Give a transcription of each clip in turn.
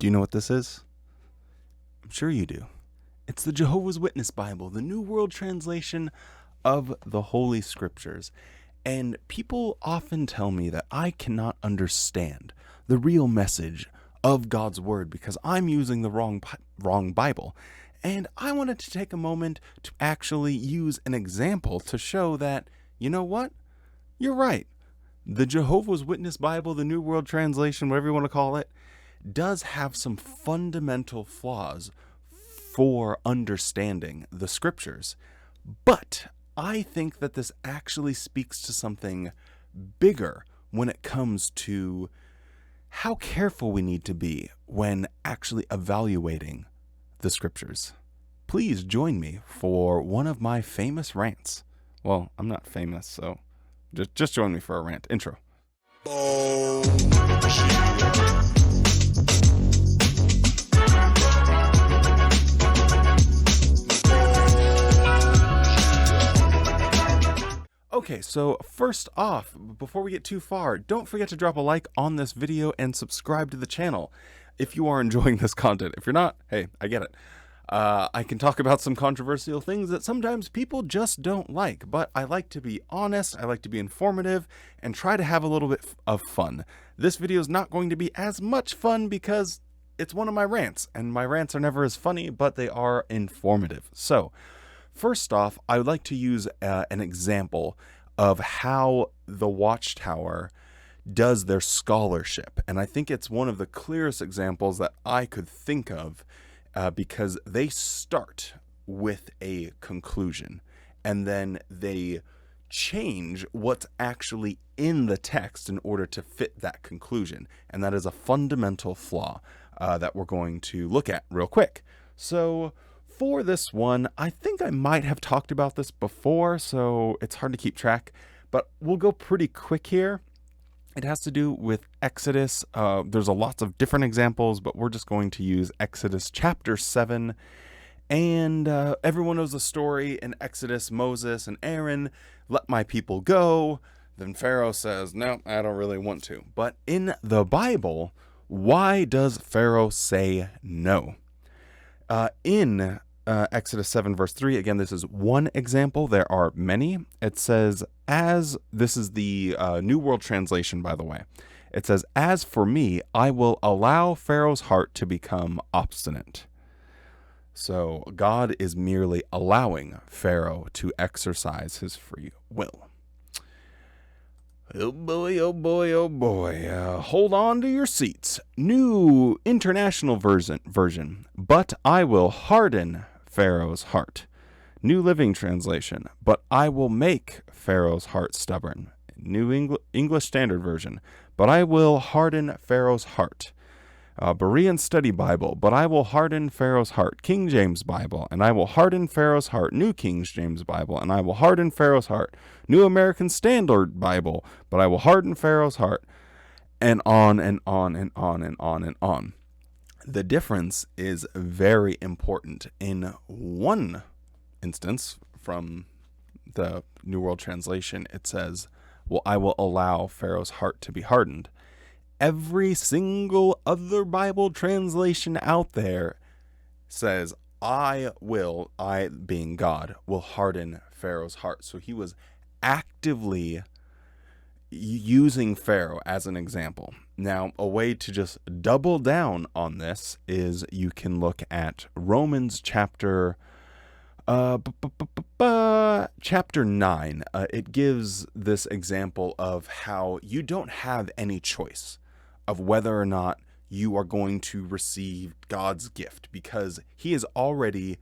Do you know what this is? I'm sure you do. It's the Jehovah's Witness Bible, the New World Translation of the Holy Scriptures. And people often tell me that I cannot understand the real message of God's Word because I'm using the wrong Bible. And I wanted to take a moment to actually use an example to show that, you know what? You're right. The Jehovah's Witness Bible, the New World Translation, whatever you want to call it, does have some fundamental flaws for understanding the Scriptures. But I think that this actually speaks to something bigger when it comes to how careful we need to be when actually evaluating the Scriptures. Please join me for one of my famous rants. Well, I'm not famous, so just join me for a rant. Intro. Okay, so first off, before we get too far, don't forget to drop a like on this video and subscribe to the channel if you are enjoying this content. If you're not, hey, I get it. I can talk about some controversial things that sometimes people just don't like, but I like to be honest, I like to be informative, and try to have a little bit of fun. This video is not going to be as much fun because it's one of my rants, and my rants are never as funny, but they are informative. So, first off, I would like to use an example of how the Watchtower does their scholarship. And I think it's one of the clearest examples that I could think of because they start with a conclusion and then they change what's actually in the text in order to fit that conclusion. And that is a fundamental flaw that we're going to look at real quick. So, for this one, I think I might have talked about this before, so it's hard to keep track, but we'll go pretty quick here. It has to do with Exodus. There's lots of different examples, but we're just going to use Exodus chapter 7. And everyone knows the story in Exodus. Moses and Aaron let my people go. Then Pharaoh says, no, I don't really want to. But in the Bible, why does Pharaoh say no? In Exodus 7 verse 3, again, this is one example. There are many. It says, this is the New World Translation, by the way. It says, as for me, I will allow Pharaoh's heart to become obstinate. So God is merely allowing Pharaoh to exercise his free will. Oh boy, oh boy, oh boy. Hold on to your seats. New International version. But I will harden Pharaoh's heart. New Living Translation. But I will make Pharaoh's heart stubborn. New English Standard Version. But I will harden Pharaoh's heart. Berean Study Bible. But I will harden Pharaoh's heart. King James Bible. And I will harden Pharaoh's heart. New King James Bible. And I will harden Pharaoh's heart. New American Standard Bible. But I will harden Pharaoh's heart. And on and on and on and on and on. The difference is very important. In one instance from the New World Translation, it says, well, I will allow Pharaoh's heart to be hardened. Every single other Bible translation out there says, I being God, will harden Pharaoh's heart. So he was actively using Pharaoh as an example. Now, a way to just double down on this is you can look at Romans chapter 9. It gives this example of how you don't have any choice of whether or not you are going to receive God's gift, because he is already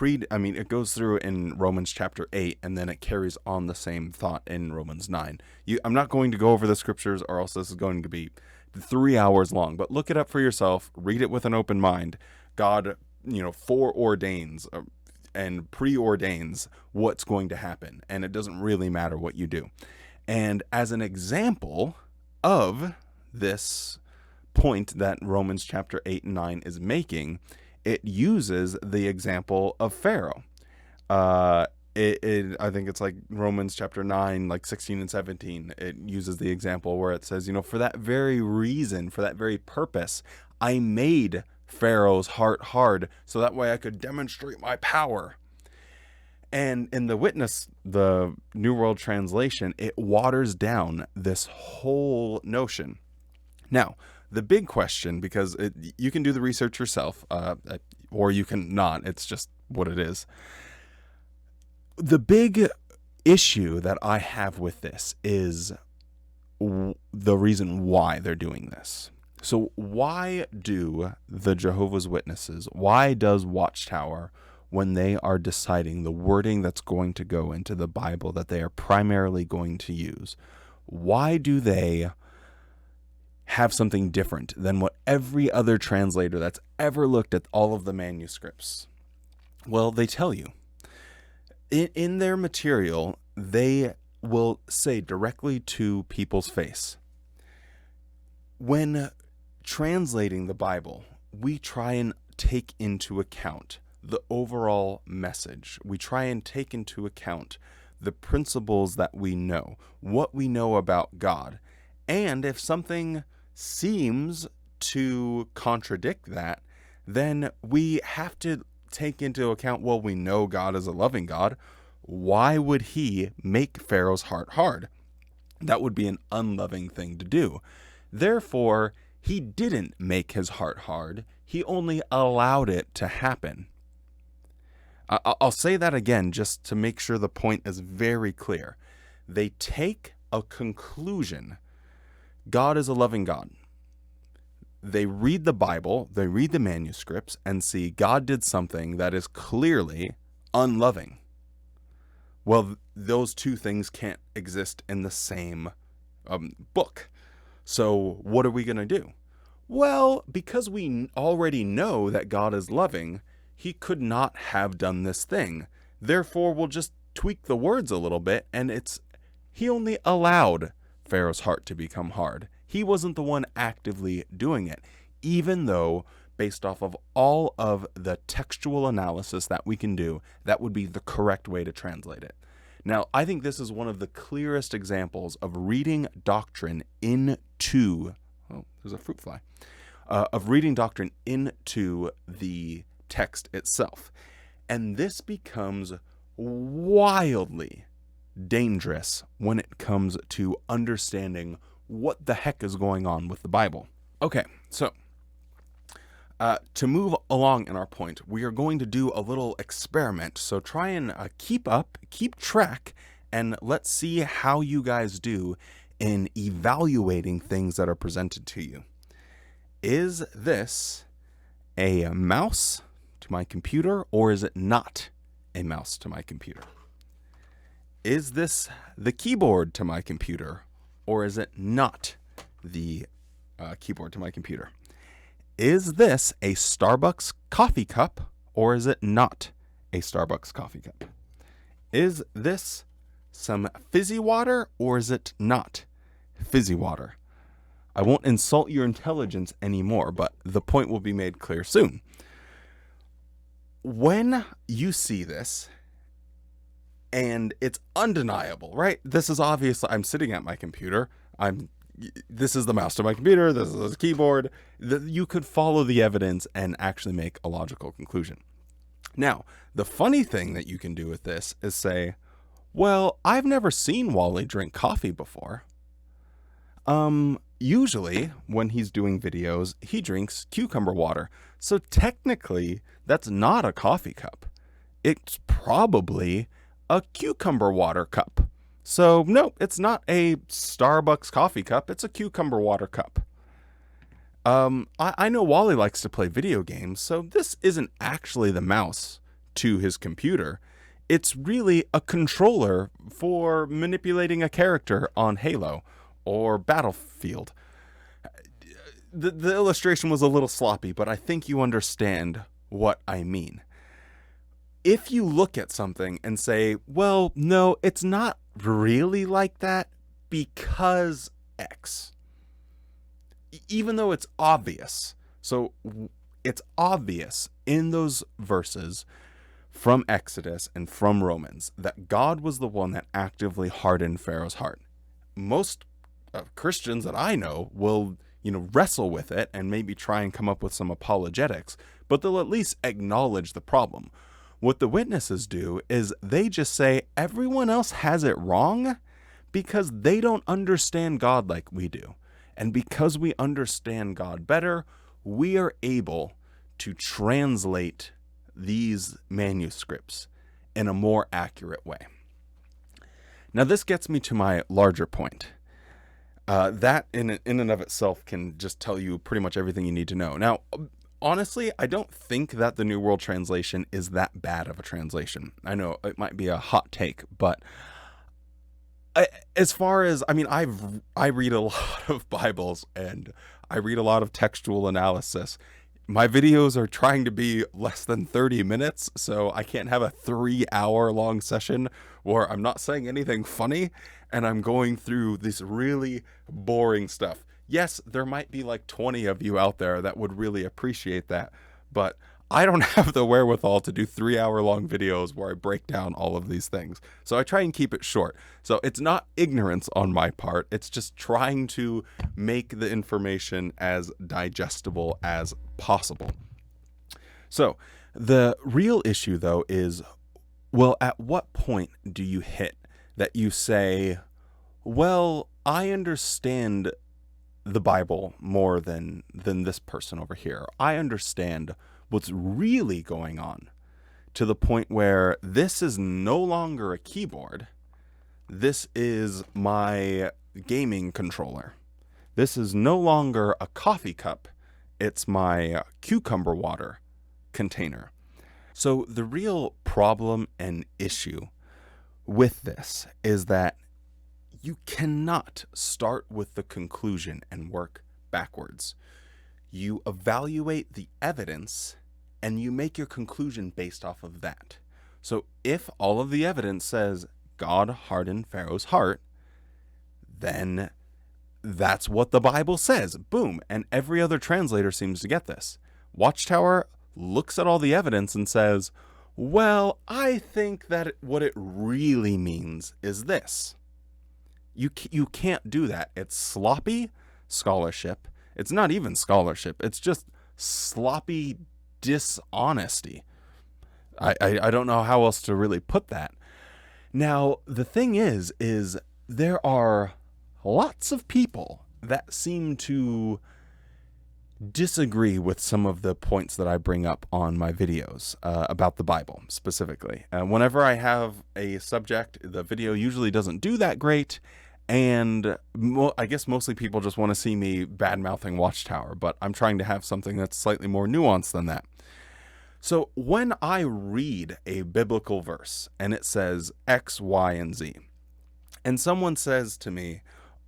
it goes through in Romans chapter 8, and then it carries on the same thought in Romans 9. I'm not going to go over the scriptures, or else this is going to be 3 hours long, but look it up for yourself, read it with an open mind. God, foreordains and preordains what's going to happen, and it doesn't really matter what you do. And as an example of this point that Romans chapter 8 and 9 is making, it uses the example of Pharaoh. I think it's like Romans chapter 9, like 16 and 17. It uses the example where it says, for that very reason, for that very purpose, I made Pharaoh's heart hard so that way I could demonstrate my power. And in the Witness, the New World Translation, it waters down this whole notion. Now, the big question, because you can do the research yourself, or you can not, it's just what it is. The big issue that I have with this is the reason why they're doing this. So why do the Jehovah's Witnesses, why does Watchtower, when they are deciding the wording that's going to go into the Bible that they are primarily going to use, why do they have something different than what every other translator that's ever looked at all of the manuscripts? Well, they tell you. In their material, they will say directly to people's face, when translating the Bible, we try and take into account the overall message. We try and take into account the principles that we know, what we know about God. And if something seems to contradict that, then we have to take into account, well, we know God is a loving God. Why would he make Pharaoh's heart hard? That would be an unloving thing to do. Therefore, he didn't make his heart hard. He only allowed it to happen. I'll say that again just to make sure the point is very clear. They take a conclusion. God is a loving God. They read the Bible, they read the manuscripts, and see God did something that is clearly unloving. Well, those two things can't exist in the same book. So what are we going to do? Well, because we already know that God is loving, he could not have done this thing. Therefore, we'll just tweak the words a little bit, and he only allowed Pharaoh's heart to become hard. He wasn't the one actively doing it, even though, based off of all of the textual analysis that we can do, that would be the correct way to translate it. Now, I think this is one of the clearest examples of reading doctrine into, oh, there's a fruit fly, of reading doctrine into the text itself. And this becomes wildly dangerous when it comes to understanding what the heck is going on with the Bible. Okay, so to move along in our point, we are going to do a little experiment. So try and keep track, and let's see how you guys do in evaluating things that are presented to you. Is this a mouse to my computer, or is it not a mouse to my computer? Is this the keyboard to my computer, or is it not the keyboard to my computer? Is this a Starbucks coffee cup, or is it not a Starbucks coffee cup? Is this some fizzy water, or is it not fizzy water? I won't insult your intelligence anymore, but the point will be made clear soon. When you see this, and it's undeniable, right? This is obvious. I'm sitting at my computer. This is the mouse to my computer. This is the keyboard. You could follow the evidence and actually make a logical conclusion. Now, the funny thing that you can do with this is say, well, I've never seen Wally drink coffee before. Usually when he's doing videos, he drinks cucumber water. So technically, that's not a coffee cup. It's probably a cucumber water cup. So no, it's not a Starbucks coffee cup. It's a cucumber water cup. I know Wally likes to play video games, so this isn't actually the mouse to his computer. It's really a controller for manipulating a character on Halo or Battlefield. The illustration was a little sloppy, but I think you understand what I mean. If you look at something and say, well, no, it's not really like that because X. Even though it's obvious. So it's obvious in those verses from Exodus and from Romans that God was the one that actively hardened Pharaoh's heart. Most Christians that I know will wrestle with it and maybe try and come up with some apologetics, but they'll at least acknowledge the problem. What the witnesses do is they just say everyone else has it wrong because they don't understand God like we do. And because we understand God better, we are able to translate these manuscripts in a more accurate way. Now, this gets me to my larger point. That in and of itself can just tell you pretty much everything you need to know. Now, honestly, I don't think that the New World Translation is that bad of a translation. I know it might be a hot take, but I read a lot of Bibles and I read a lot of textual analysis. My videos are trying to be less than 30 minutes, so I can't have a 3-hour long session where I'm not saying anything funny and I'm going through this really boring stuff. Yes, there might be like 20 of you out there that would really appreciate that, but I don't have the wherewithal to do 3-hour long videos where I break down all of these things. So I try and keep it short. So it's not ignorance on my part. It's just trying to make the information as digestible as possible. So the real issue, though, is, well, at what point do you hit that you say, well, I understand the Bible more than this person over here. I understand what's really going on, to the point where this is no longer a keyboard. This is my gaming controller. This is no longer a coffee cup. It's my cucumber water container. So the real problem and issue with this is that you cannot start with the conclusion and work backwards. You evaluate the evidence and you make your conclusion based off of that. So if all of the evidence says God hardened Pharaoh's heart, then that's what the Bible says. Boom. And every other translator seems to get this. Watchtower looks at all the evidence and says, well, I think that what it really means is this. You can't do that. It's sloppy scholarship. It's not even scholarship. It's just sloppy dishonesty. I don't know how else to really put that. Now, the thing is there are lots of people that seem to disagree with some of the points that I bring up on my videos about the Bible specifically. Whenever I have a subject, the video usually doesn't do that great. And I guess mostly people just want to see me bad-mouthing Watchtower, but I'm trying to have something that's slightly more nuanced than that. So when I read a biblical verse and it says X, Y, and Z, and someone says to me,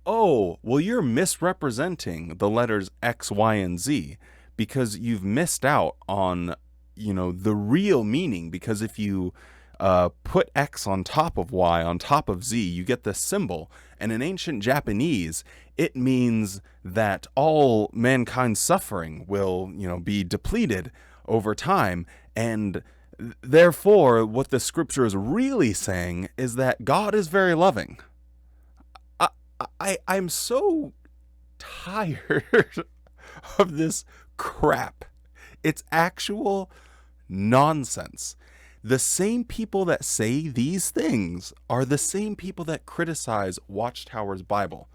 oh, well, you're misrepresenting the letters X, Y, and Z because you've missed out on, the real meaning, because if you put X on top of Y on top of Z, you get this symbol. And in ancient Japanese, it means that all mankind's suffering will, be depleted over time. And therefore, what the scripture is really saying is that God is very loving. I'm so tired of this crap. It's actual nonsense. The same people that say these things are the same people that criticize Watchtower's Bible.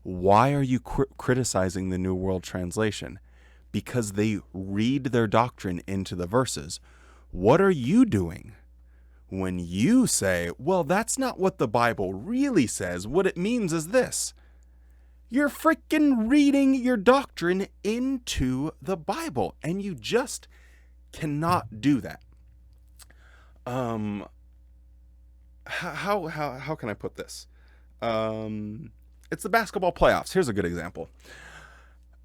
Why are you criticizing the New World Translation? Because they read their doctrine into the verses. What are you doing when you say, well, that's not what the Bible really says. What it means is this? You're freaking reading your doctrine into the Bible, and you just cannot do that. How can I put this? It's the basketball playoffs. Here's a good example.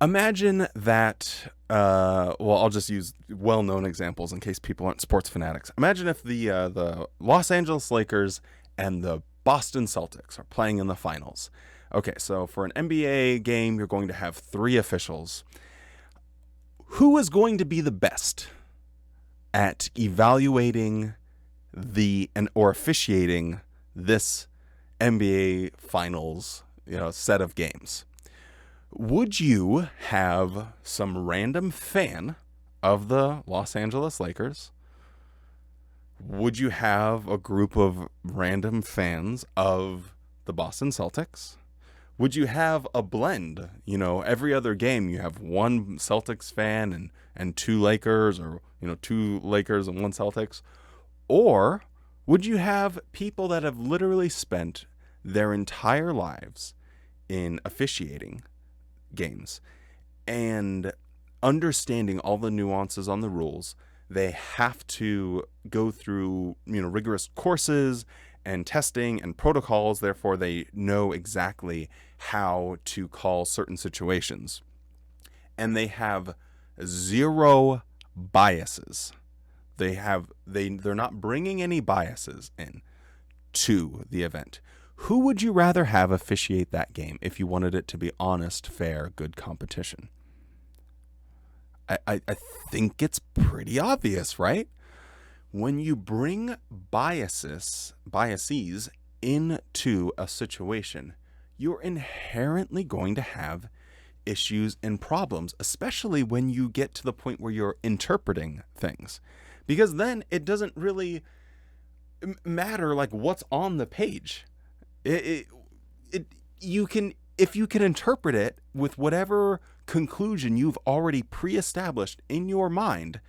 Imagine that, I'll just use well-known examples in case people aren't sports fanatics. Imagine if the Los Angeles Lakers and the Boston Celtics are playing in the finals. Okay, so for an NBA game, you're going to have 3 officials. Who is going to be the best at evaluating or officiating this NBA finals, set of games? Would you have some random fan of the Los Angeles Lakers? Would you have a group of random fans of the Boston Celtics? Would you have a blend? Every other game you have one Celtics fan and two Lakers, or, two Lakers and one Celtics? Or would you have people that have literally spent their entire lives in officiating games and understanding all the nuances on the rules? They have to go through, rigorous courses and testing and protocols. Therefore, they know exactly how to call certain situations. And they have zero biases. They're not bringing any biases in to the event. Who would you rather have officiate that game if you wanted it to be honest, fair, good competition? I think it's pretty obvious, right? When you bring biases into a situation, you're inherently going to have issues and problems, especially when you get to the point where you're interpreting things. Because then it doesn't really matter like what's on the page. If you can interpret it with whatever conclusion you've already pre-established in your mind,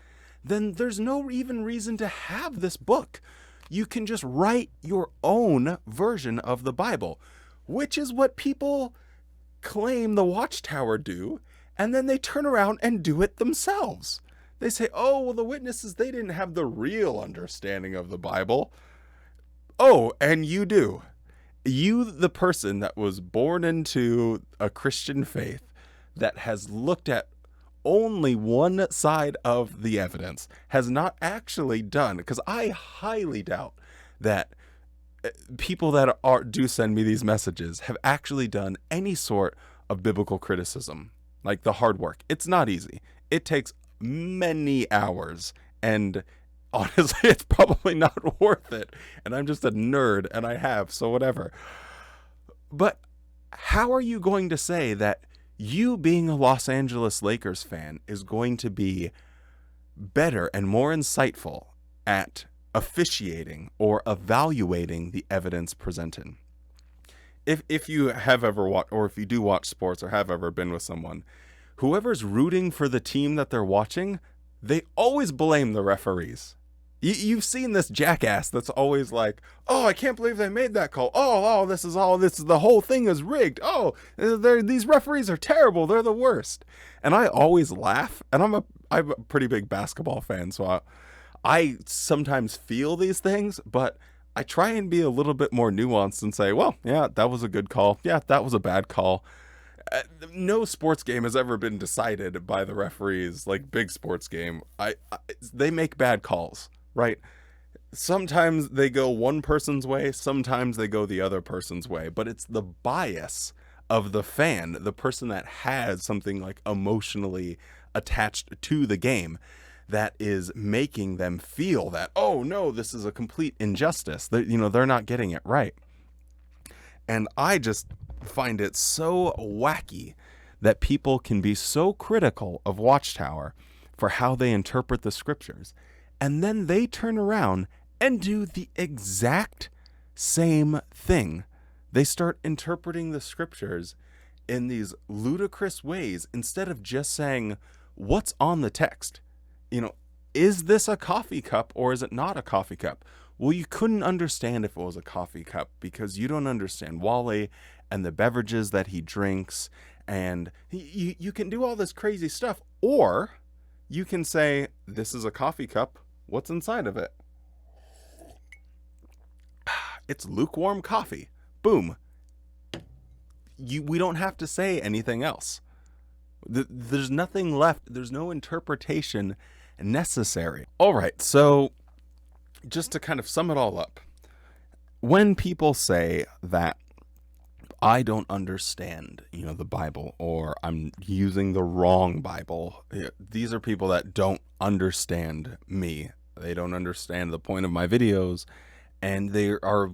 then there's no even reason to have this book. You can just write your own version of the Bible, which is what people claim the Watchtower do, and then they turn around and do it themselves. They say, oh, well, the witnesses, they didn't have the real understanding of the Bible. Oh, and you do. You, the person that was born into a Christian faith that has looked at only one side of the evidence, has not actually done, because I highly doubt that people that do send me these messages have actually done any sort of biblical criticism, like the hard work. It's not easy. It takes many hours, and honestly, it's probably not worth it. And I'm just a nerd, and so whatever. But how are you going to say that you, being a Los Angeles Lakers fan, is going to be better and more insightful at officiating or evaluating the evidence presented? If you have ever watched, or if you do watch sports or have ever been with someone, whoever's rooting for the team that they're watching, they always blame the referees. You've seen this jackass that's always like, oh, I can't believe they made that call. Oh, the whole thing is rigged. Oh, these referees are terrible. They're the worst. And I always laugh. And I'm a pretty big basketball fan, so I sometimes feel these things, but I try and be a little bit more nuanced and say, well, yeah, that was a good call. Yeah, that was a bad call. No sports game has ever been decided by the referees, like big sports game. They make bad calls, right? Sometimes they go one person's way, sometimes they go the other person's way, but it's the bias of the fan, the person that has something like emotionally attached to the game, that is making them feel that, oh no, this is a complete injustice. They're not getting it right. And I just find it so wacky that people can be so critical of Watchtower for how they interpret the scriptures, and then they turn around and do the exact same thing. They start interpreting the scriptures in these ludicrous ways instead of just saying, what's on the text? Is this a coffee cup or is it not a coffee cup? Well, you couldn't understand if it was a coffee cup because you don't understand Wally and the beverages that he drinks, and you can do all this crazy stuff. Or you can say, this is a coffee cup. What's inside of it? It's lukewarm coffee. Boom. We don't have to say anything else. There's nothing left. There's no interpretation necessary. All right, so just to kind of sum it all up, when people say that I don't understand, the Bible, or I'm using the wrong Bible, these are people that don't understand me. They don't understand the point of my videos, and they are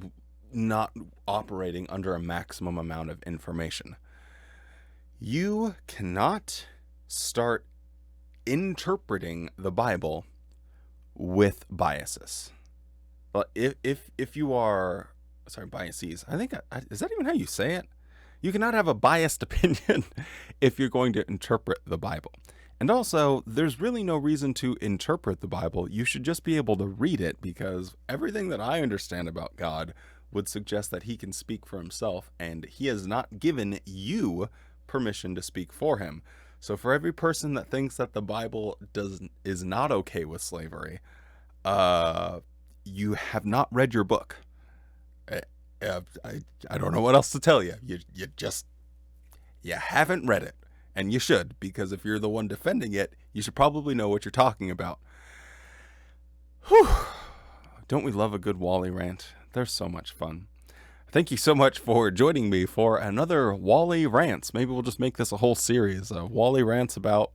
not operating under a maximum amount of information. You cannot start interpreting the Bible with biases. Well, if you are, sorry, biases, I think, is that even how you say it? You cannot have a biased opinion if you're going to interpret the Bible. And also, there's really no reason to interpret the Bible. You should just be able to read it, because everything that I understand about God would suggest that he can speak for himself, and he has not given you permission to speak for him. So for every person that thinks that the Bible is not okay with slavery, you have not read your book. I don't know what else to tell you. You haven't read it, and you should, because if you're the one defending it, you should probably know what you're talking about. Whew. Don't we love a good Wally rant? They're so much fun. Thank you so much for joining me for another Wally Rants. Maybe we'll just make this a whole series of Wally Rants about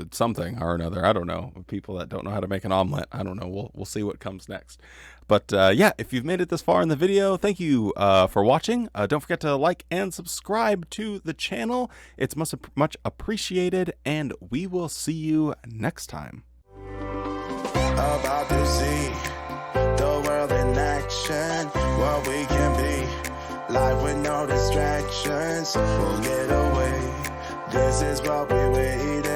something or another. I don't know. People that don't know how to make an omelet. I don't know. We'll see what comes next. But yeah, if you've made it this far in the video, thank you for watching. Don't forget to like and subscribe to the channel. It's much appreciated, and we will see you next time. About to see the world in action, what we can be, life with no distractions, we'll get away, this is what we waited.